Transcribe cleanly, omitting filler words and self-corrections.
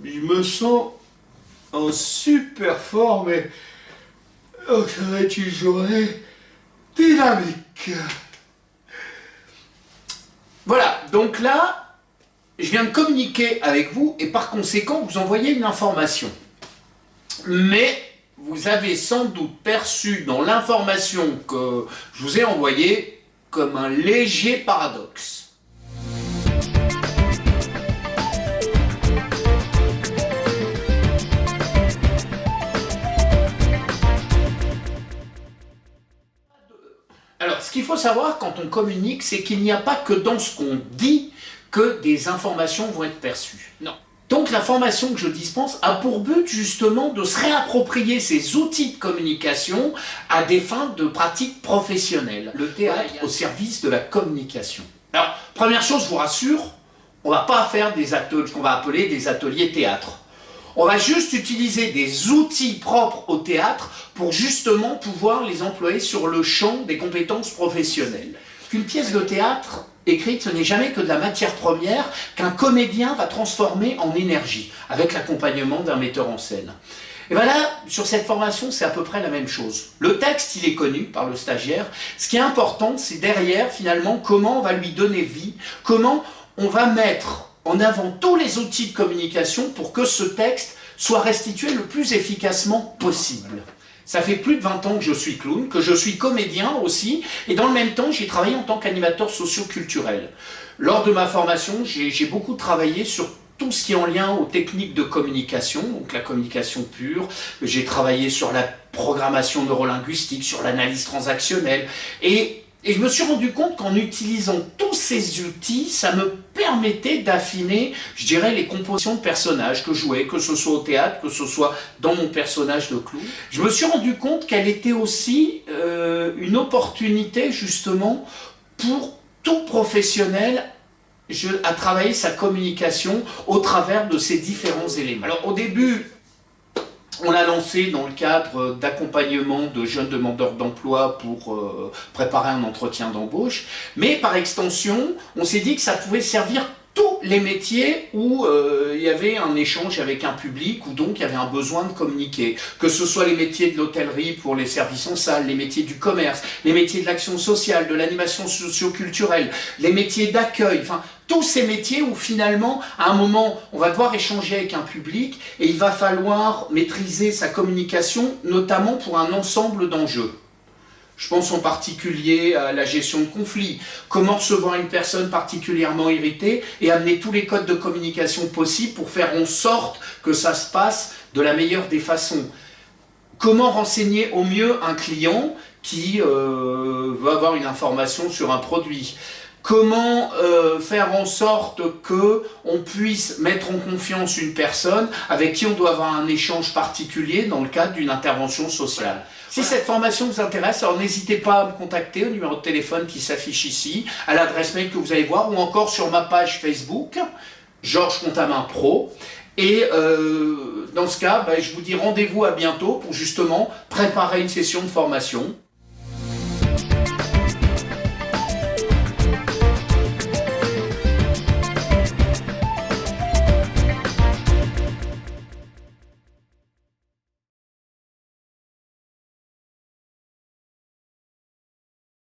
Je me sens en super forme et ça va être une journée dynamique. Voilà, donc là, je viens de communiquer avec vous et par conséquent, vous envoyez une information. Mais vous avez sans doute perçu dans l'information que je vous ai envoyée comme un léger paradoxe. Alors, ce qu'il faut savoir quand on communique, c'est qu'il n'y a pas que dans ce qu'on dit que des informations vont être perçues. Non. Donc l'information que je dispense a pour but justement de se réapproprier ces outils de communication à des fins de pratique professionnelle. Le théâtre au service de la communication. Alors, première chose, je vous rassure, on ne va pas faire des ateliers, ce qu'on va appeler des ateliers théâtre. On va juste utiliser des outils propres au théâtre pour justement pouvoir les employer sur le champ des compétences professionnelles. Qu'une pièce de théâtre écrite, ce n'est jamais que de la matière première qu'un comédien va transformer en énergie, avec l'accompagnement d'un metteur en scène. Et bien là, sur cette formation, c'est à peu près la même chose. Le texte, il est connu par le stagiaire. Ce qui est important, c'est derrière, finalement, comment on va lui donner vie, comment on va mettre en avant tous les outils de communication pour que ce texte soit restitué le plus efficacement possible. Ça fait plus de 20 ans que je suis clown, que je suis comédien aussi, et dans le même temps, j'ai travaillé en tant qu'animateur socio-culturel. Lors de ma formation, j'ai beaucoup travaillé sur tout ce qui est en lien aux techniques de communication, donc la communication pure. J'ai travaillé sur la programmation neurolinguistique, sur l'analyse transactionnelle, et je me suis rendu compte qu'en utilisant tous ces outils, ça me permettait d'affiner, je dirais, les compositions de personnages que je jouais, que ce soit au théâtre, que ce soit dans mon personnage de clown. Je me suis rendu compte qu'elle était aussi une opportunité, justement, pour tout professionnel à travailler sa communication au travers de ces différents éléments. Alors, au début, on l'a lancé dans le cadre d'accompagnement de jeunes demandeurs d'emploi pour préparer un entretien d'embauche, mais par extension, on s'est dit que ça pouvait servir tous les métiers où il y avait un échange avec un public, où donc il y avait un besoin de communiquer. Que ce soit les métiers de l'hôtellerie pour les services en salle, les métiers du commerce, les métiers de l'action sociale, de l'animation socio-culturelle, les métiers d'accueil, enfin tous ces métiers où finalement, à un moment, on va devoir échanger avec un public et il va falloir maîtriser sa communication, notamment pour un ensemble d'enjeux. Je pense en particulier à la gestion de conflits, comment recevoir une personne particulièrement irritée et amener tous les codes de communication possibles pour faire en sorte que ça se passe de la meilleure des façons. Comment renseigner au mieux un client qui veut avoir une information sur un produit. Comment faire en sorte qu'on puisse mettre en confiance une personne avec qui on doit avoir un échange particulier dans le cadre d'une intervention sociale. Si cette formation vous intéresse, alors n'hésitez pas à me contacter au numéro de téléphone qui s'affiche ici, à l'adresse mail que vous allez voir, ou encore sur ma page Facebook, Georges Contamin Pro. Et dans ce cas, je vous dis rendez-vous à bientôt pour justement préparer une session de formation.